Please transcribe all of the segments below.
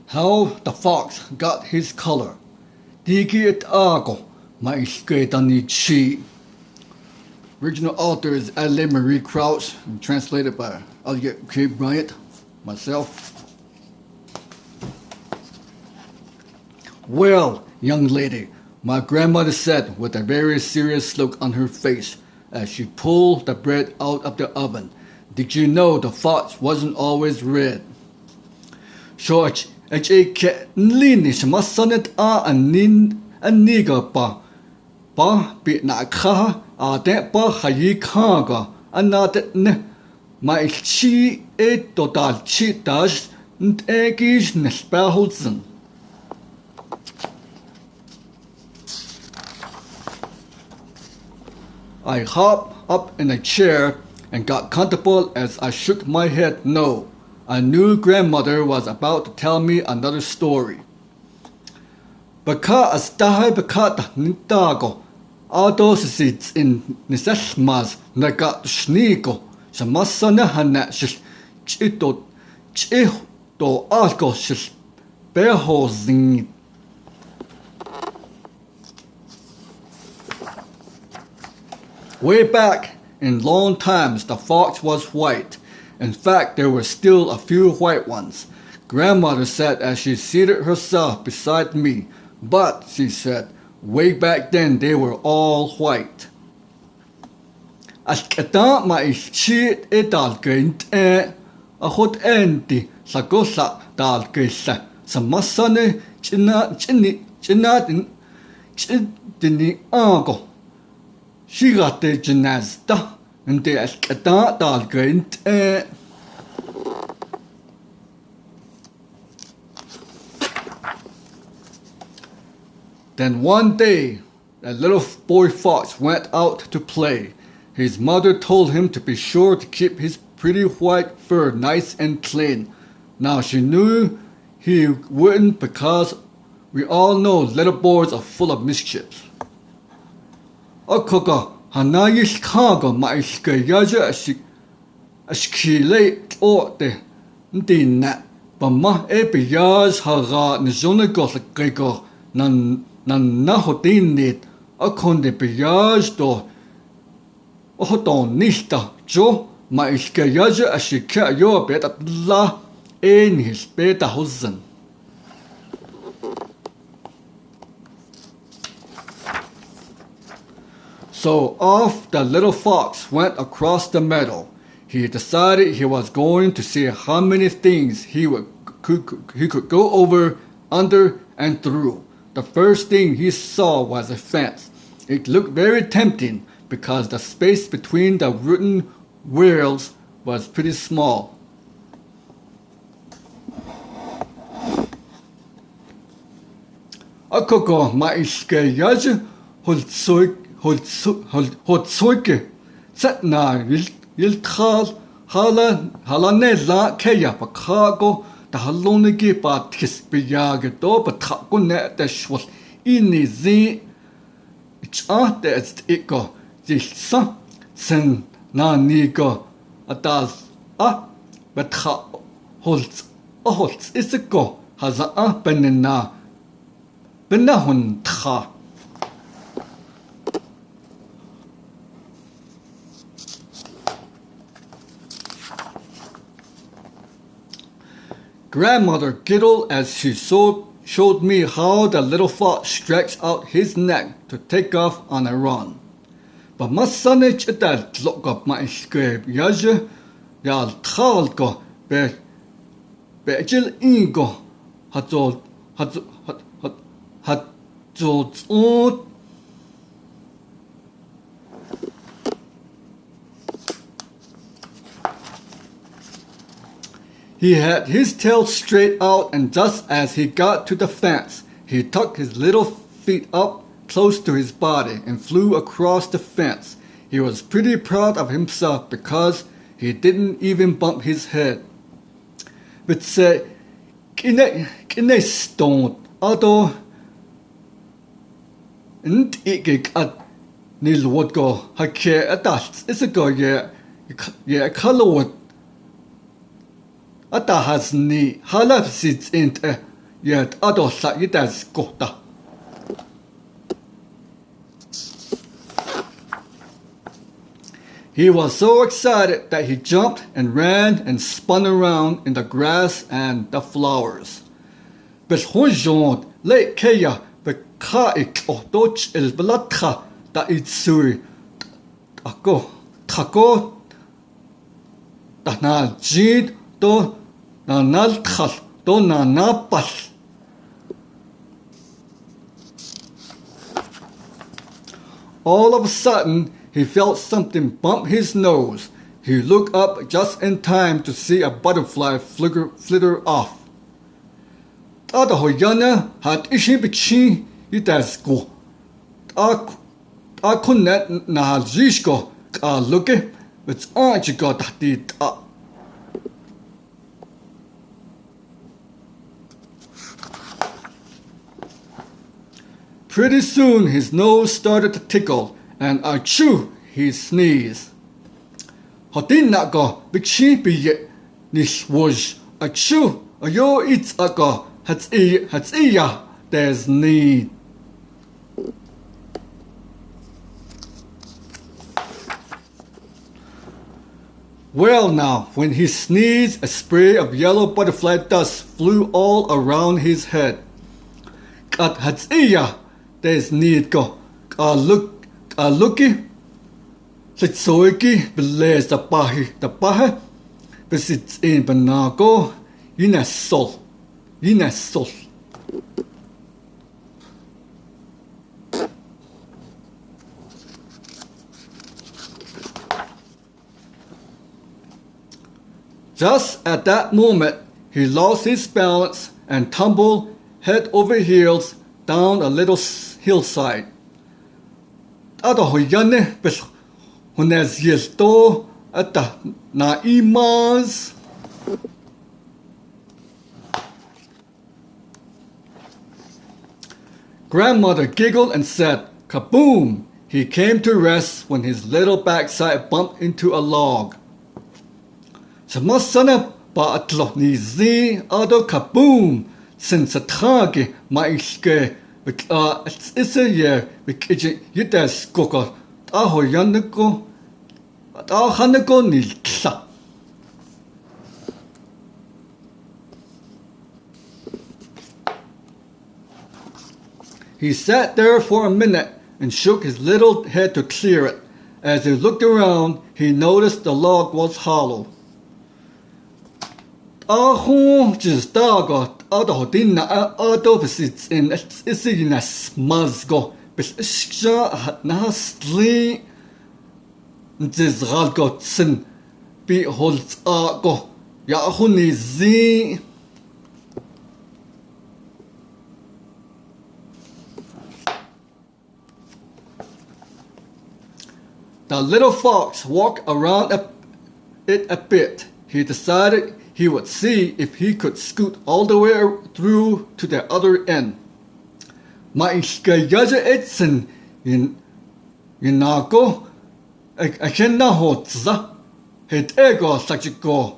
How the fox got his color. Digi et ago, my chi. Original author is Adelaide Marie Crouch, and translated by Elliot K. Bryant, myself. Well, young lady, my grandmother said with a very serious look on her face as she pulled the bread out of the oven, did you know the fox wasn't always red? George, ke nlini shmasanet a aniga ba bi na kha a de ba khayi khaga anat ne ma chi e total chi das und egis nesperhulzen. I hopped up in a chair and got comfortable as I shook my head no. I knew grandmother was about to tell me another story. Baka astahe bakata nintago. Ados sits in nisashmas nagat shniko. Shamasana hana shish chito chito alko shish behozing. Way back in long times, the fox was white. In fact, there were still a few white ones. Grandmother said as she seated herself beside me, but, she said, way back then they were all white. Ashkata ma ishit edalgent ahot endi sagosa dalgesa samasane chinadin ago. She got the janazda and the ashkata dalgent. Then one day, a little boy fox went out to play. His mother told him to be sure to keep his pretty white fur nice and clean. Now she knew he wouldn't because we all know little boys are full of mischief. Okoga hanayish kago maishke yaja ashkile orte ndina bama ebiyaz haga nizona goslego nan nahodinit akonde biyaz do ohodon nista jo maishke yaja ashika yo beta la in his beta hosen. So off the little fox went across the meadow. He decided he was going to see how many things he could go over, under, and through. The first thing he saw was a fence. It looked very tempting because the space between the wooden wheels was pretty small. Akoko maiske yaje holtsoike setna yilkhal halanela keya pakago the halonigi bat kispiyage do batakune the shwal ini zi it's iko zilsa sen na nigo atas batha holts is a go haza benina benahun tha. Grandmother giggled as she showed me how the little fox stretched out his neck to take off on a run. But my son is that look up my escape. Yaja yal talgo bejil ingo hatzol He had his tail straight out, and just as he got to the fence, he tucked his little feet up close to his body and flew across the fence. He was pretty proud of himself because he didn't even bump his head. But say, kine stone, although and it at Nil would go, hake at that, it's a go, yeah, color wood. Ata has ni halaf sits in yet ado sa yitas kota. He was so excited that he jumped and ran and spun around in the grass and the flowers. But honjont le keya but ka ik doch el blatcha da itsui tako da na jid do na nalkhal do na napal. All of a sudden, he felt something bump his nose. He looked up just in time to see a butterfly flitter off. Ada hoyana had ishi bichi itasko. A kunnet na zishko ka luke, but aren't got it up. Pretty soon his nose started to tickle, and achoo, he sneezed. Hotinako bichi biye nishwoj achoo ayo it's ako hatsiya there's need. Well now, when he sneezed, a spray of yellow butterfly dust flew all around his head. Kat hatsiya there's need go. Looky. Litsoiki belez the pahe. Besits in banago. Yinesol. Just at that moment, he lost his balance and tumbled head over heels down a little hillside. Ada hoyane bes honez yesto ata na imaz. Grandmother giggled and said, "Kaboom!" He came to rest when his little backside bumped into a log. Samasana ba atlo ni zi ado kaboom since a trage maiske. It's a year because you does coco. Aho yanako, Hanako nilsa. He sat there for a minute and shook his little head to clear it. As he looked around, he noticed the log was hollow. Just dagot. Ado dinna ado besits in isina smazgo bis isja na sli nzizgalgotsen bi holz ago ya huni zi. The little fox walked around it a bit. He decided he would see if he could scoot all the way through to the other end. Maiskayaja etsen inako akena hotza het ego sakiko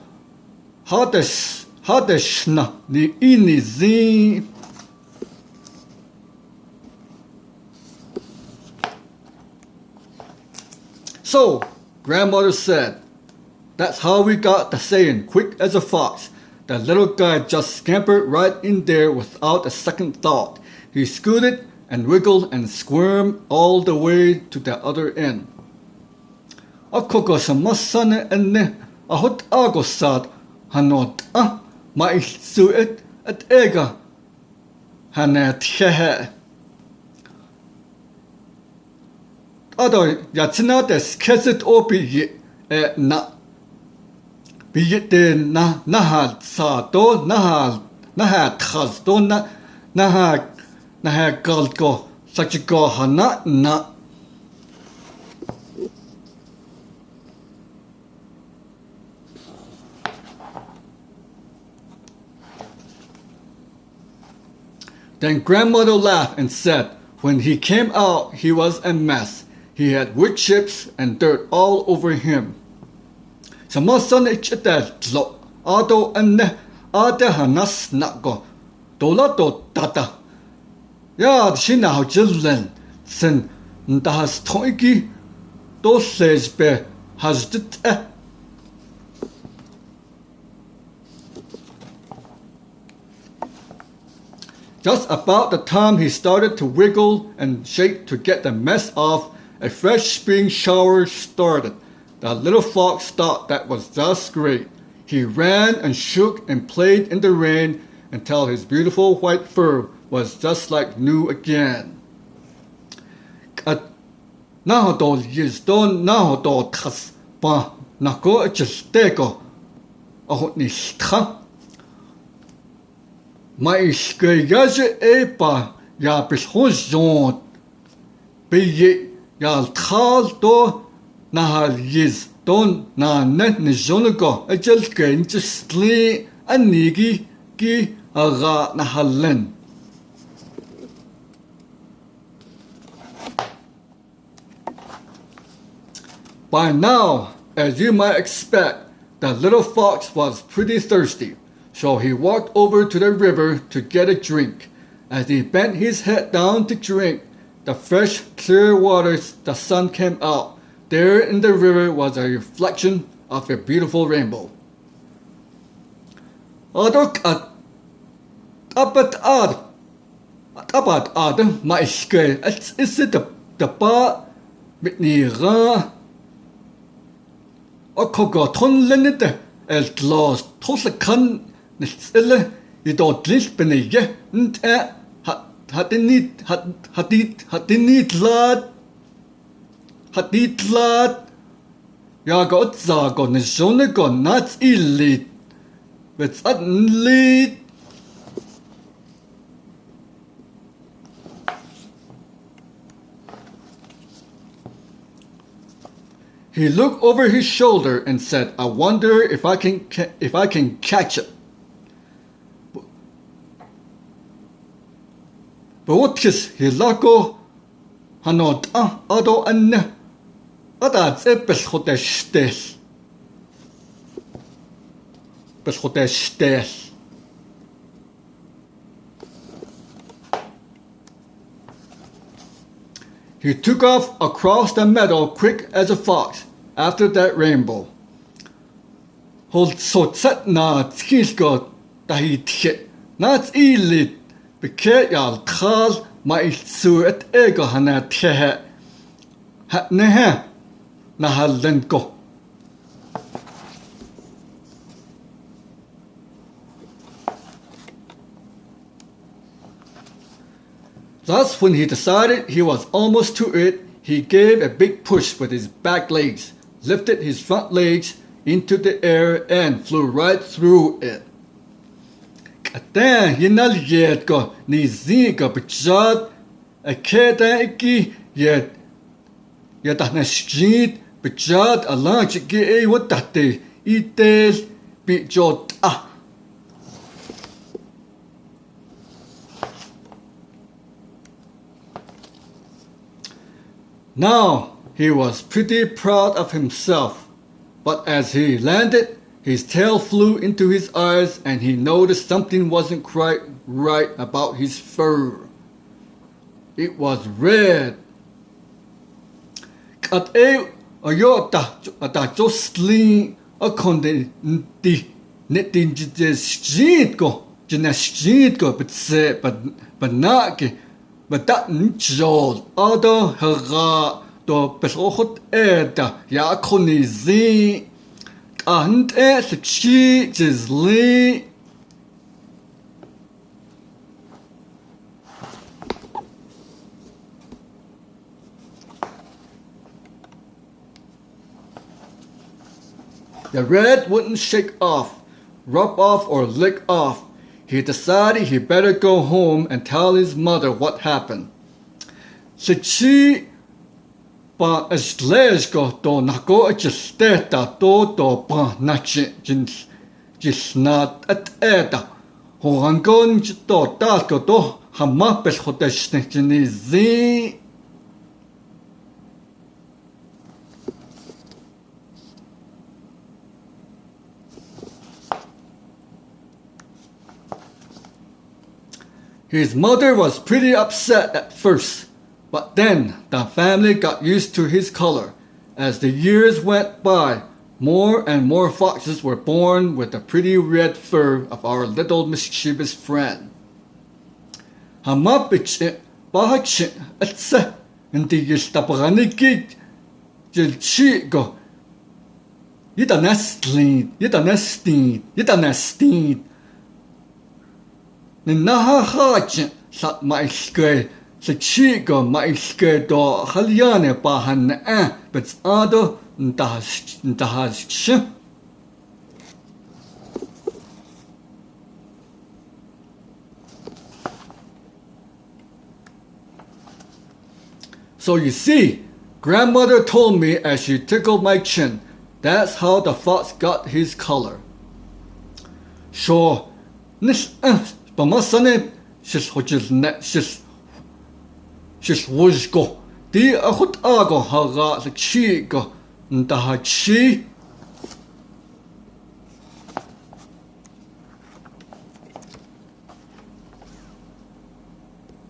hadeshna ni inizi. So, grandmother said, that's how we got the saying, quick as a fox. The little guy just scampered right in there without a second thought. He scooted and wiggled and squirmed all the way to the other end. Akoko samasane enne ahot agosad hanot maisuet at ega hanet hehe. Ado yatsina des keset opi na. Biyete nahal sa do nahal khaz do nahal galko sakiko hana na. Then grandmother laughed and said, when he came out, he was a mess. He had wood chips and dirt all over him. Samasan ichete lo ado ane ade hanas nako Dola do tata. Ja, China how children. Sen has toiki. Do says be has dit. Just about the time he started to wiggle and shake to get the mess off, a fresh spring shower started. The little fox thought that was just great. He ran and shook and played in the rain until his beautiful white fur was just like new again. Now do is don now do tas ba na go just tego. Oh ni sta. Maar skregaje epa ja beschonzont. Be ja tal do na hal is don na net ni zonego. Ejel ken just sli anigi ki aga na halen. By now, as you might expect, the little fox was pretty thirsty. So he walked over to the river to get a drink. As he bent his head down to drink the fresh, clear waters, the sun came out. There in the river was a reflection of a beautiful rainbow. Apat ad, my scale, is it the bar with Nira? Okogoton lenite, el glass, tosakan. Nille I don't live benige and had it lad ja got zagon is sonne gon not illit but suddenly he looked over his shoulder and said, I wonder if I can catch it. But what is hilako hanot ado anne adat beschotes He took off across the meadow quick as a fox after that rainbow. Hold so set na skisko tahit not illit. Because y'all call my suit ego hana tehe nehe nahalenko. Thus, when he decided he was almost to it, he gave a big push with his back legs, lifted his front legs into the air, and flew right through it. Then hinal yet go ni zinga bjad a keda iki yet na street bjad a lunch ge what that day itel bjot ah. Now he was pretty proud of himself, but as he landed, his tail flew into his eyes and he noticed something wasn't quite right about his fur. It was red. At a ayota josling a conde netting the street go, but not but that njol other hera do besohot eda yakonizi. And the cheese is lee. The red wouldn't shake off, rub off, or lick off. He decided he better go home and tell his mother what happened. Pa eslesko to nako chesteta to pa nachi jisnat at eta horangon to tasko to hamapes hoteshnizi. His mother was pretty upset at first, but then the family got used to his color. As the years went by, more and more foxes were born with the pretty red fur of our little mischievous friend. Hamapich bahach atsa hindi yistapaganiki jilchigo. Yitanastin. Ninahahach sa maiske sa chigo maiske do halyane bahan but ado ntahas. So you see, grandmother told me as she tickled my chin, that's how the fox got his color. Sure, Bamasane she's wuzgo. Di ahut ago haga the chigo ntahachi.